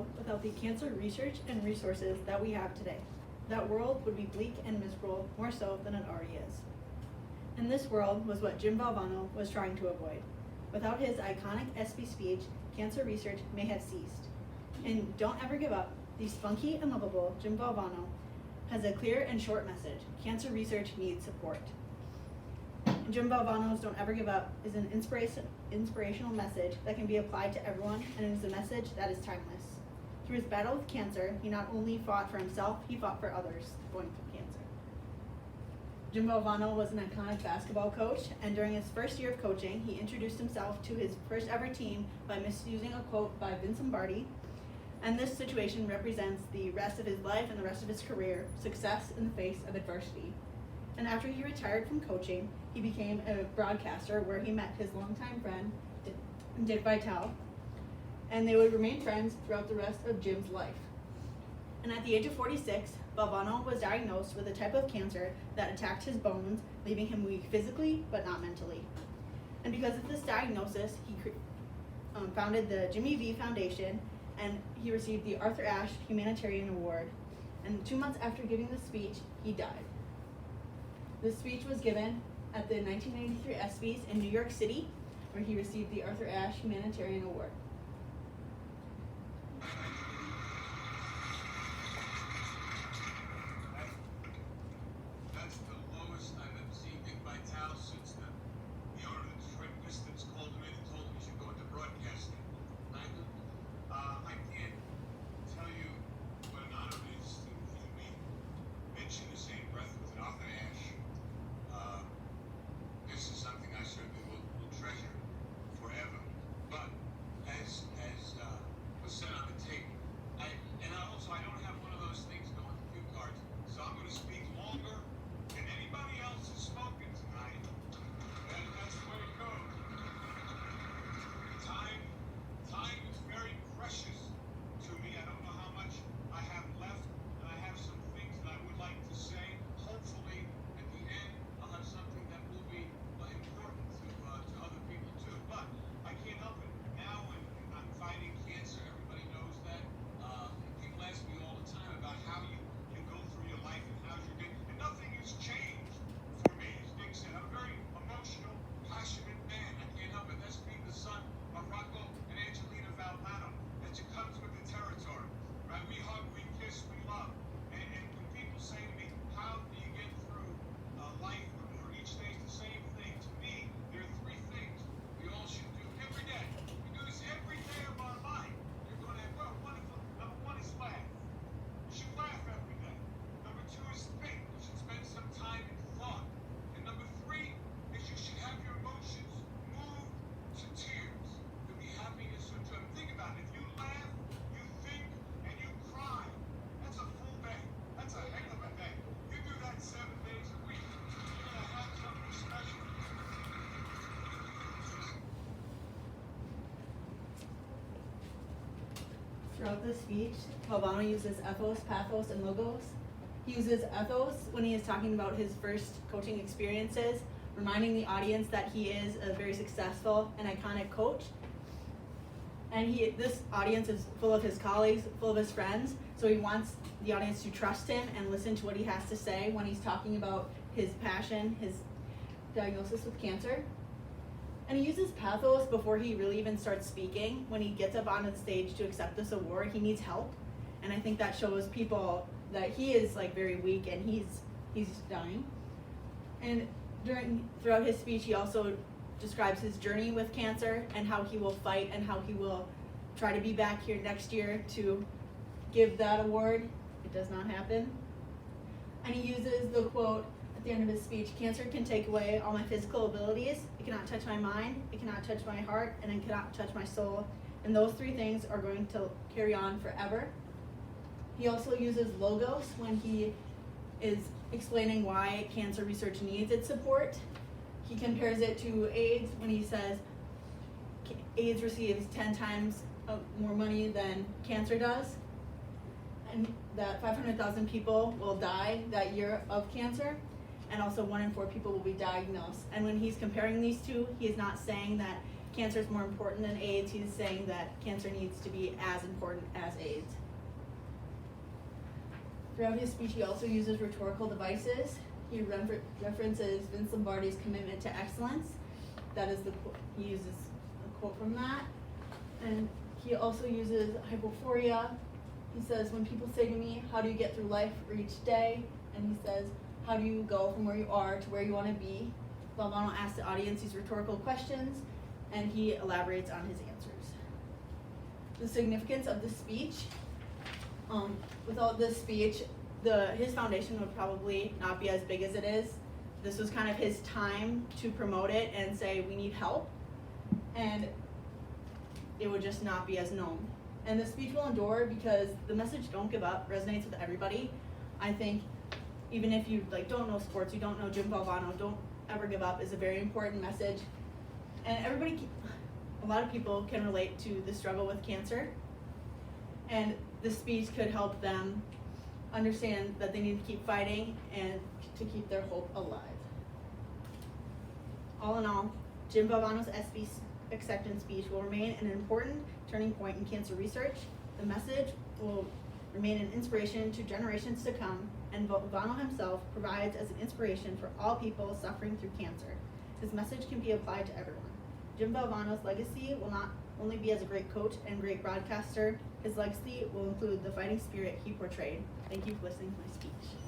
world without the cancer research and resources that we have today. That world would be bleak and miserable, more so than it already is. And this world was what Jim Valvano was trying to avoid. Without his iconic SB speech, cancer research may have ceased. And don't ever give up. The spunky and lovable Jim Valvano has a clear and short message. Cancer research needs support. Jim Valvano's Don't Ever Give Up is an inspirational message that can be applied to everyone, and it is a message that is timeless. Through his battle with cancer, he not only fought for himself, he fought for others going through cancer. Jim Valvano was an iconic basketball coach, and during his first year of coaching, he introduced himself to his first ever team by misusing a quote by Vince Lombardi. And this situation represents the rest of his life and the rest of his career, success in the face of adversity. And after he retired from coaching, he became a broadcaster where he met his longtime friend, Dick Vitale, and they would remain friends throughout the rest of Jim's life. And at the age of 46, Valvano was diagnosed with a type of cancer that attacked his bones, leaving him weak physically but not mentally. And because of this diagnosis, he founded the Jimmy V Foundation, and he received the Arthur Ashe Humanitarian Award. And 2 months after giving the speech, he died. This speech was given at the 1993 ESPYs in New York City, where he received the Arthur Ashe Humanitarian Award. That's the lowest I've ever seen Dick Vitale since the owner of the Detroit Pistons called him in and told him he should go into broadcasting. I can't tell you what an honor it is to be mentioned in the same breath with an Arthur Ashe. This is something I certainly will treasure forever. But as was said on the tape, I don't have one of those things going to cue cards, so I'm going to speak longer than anybody else has spoken tonight. And that's the way it goes. Time is very precious to me. I don't know how much I have left, and I have some things that I would like to say. Hopefully, at the end, I'll have something that will be important to other people too. But I can't help it. Now, when I'm fighting cancer, everybody knows that. People ask me all the time about how you go through your life and how's your day. And nothing has changed for me. As Nick said, I'm a very emotional, passionate man. I can't help it. That's being the son of Rocco and Angelina Valvano. That just comes with the territory. Right? We hug, we kiss, we love. And when people say to me, how do you get through life or each day is the same thing? To me, there are three things we all should do every day. We do this every day of our life. You're going to have, well, wonderful. Number one is laugh. You should laugh every day. Number two is think. You should spend some time in thought. And number three is you should have your emotions move to tears. To be happiness or joy. Think about it. If you laugh, you think, and you cry, that's a full day. That's a heck of a day. You do that 7 days a week. You're going to have something special. Throughout the speech, Valvano uses ethos, pathos, and logos. He uses ethos when he is talking about his first coaching experiences, reminding the audience that he is a very successful and iconic coach. And this audience is full of his colleagues, full of his friends, so he wants the audience to trust him and listen to what he has to say when he's talking about his passion, his diagnosis with cancer. And he uses pathos before he really even starts speaking. When he gets up on the stage to accept this award, he needs help. And I think that shows people that he is like very weak and he's dying. And throughout his speech, he also describes his journey with cancer and how he will fight and how he will try to be back here next year to give that award. It does not happen. And he uses the quote at the end of his speech, "Cancer can take away all my physical abilities. It cannot touch my mind, it cannot touch my heart, and it cannot touch my soul. And those three things are going to carry on forever." He also uses logos when he is explaining why cancer research needs its support. He compares it to AIDS when he says AIDS receives 10 times more money than cancer does, and that 500,000 people will die that year of cancer, and also 1 in 4 people will be diagnosed. And when he's comparing these two, he is not saying that cancer is more important than AIDS. He's saying that cancer needs to be as important as AIDS. Throughout his speech, he also uses rhetorical devices. He references Vince Lombardi's commitment to excellence. That is he uses a quote from that. And he also uses hypophoria. He says, when people say to me, how do you get through life or each day? And he says, how do you go from where you are to where you want to be? Valvano asks the audience these rhetorical questions, and he elaborates on his answers. The significance of the speech. Without this speech, his foundation would probably not be as big as it is. This was kind of his time to promote it and say, we need help. And it would just not be as known. And the speech will endure because the message "Don't Give Up" resonates with everybody. I think even if you don't know sports, you don't know Jim Valvano, "Don't ever give up" is a very important message. And a lot of people can relate to the struggle with cancer. And this speech could help them understand that they need to keep fighting and to keep their hope alive. All in all, Jim Valvano's SB acceptance speech will remain an important turning point in cancer research. The message will remain an inspiration to generations to come, and Valvano himself provides as an inspiration for all people suffering through cancer. His message can be applied to everyone. Jim Valvano's legacy will not only be as a great coach and great broadcaster, his legacy will include the fighting spirit he portrayed. Thank you for listening to my speech.